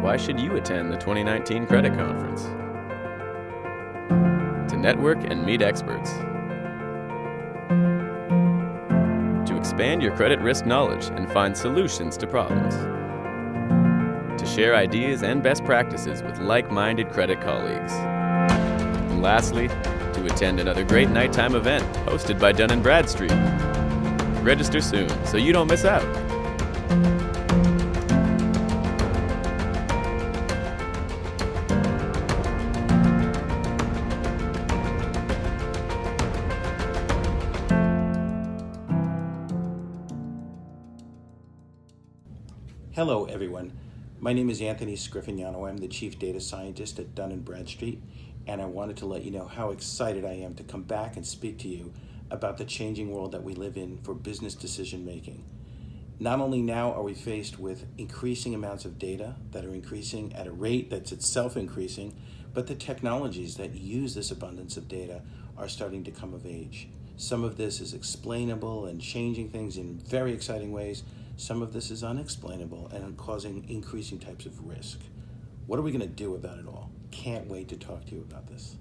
Why should you attend the 2019 Credit Conference? To network and meet experts. To expand your credit risk knowledge and find solutions to problems. To share ideas and best practices with like-minded credit colleagues. And lastly, to attend another great nighttime event hosted by Dun and Bradstreet. Register soon so you don't miss out. Hello everyone, my name is Anthony Scriffignano. I'm the Chief Data Scientist at Dun and Bradstreet, and I wanted to let you know how excited I am to come back and speak to you about the changing world that we live in for business decision making. Not only now are we faced with increasing amounts of data that are increasing at a rate that's itself increasing, but the technologies that use this abundance of data are starting to come of age. Some of this is explainable and changing things in very exciting ways. Some of this is unexplainable and causing increasing types of risk. What are we going to do about it all? Can't wait to talk to you about this.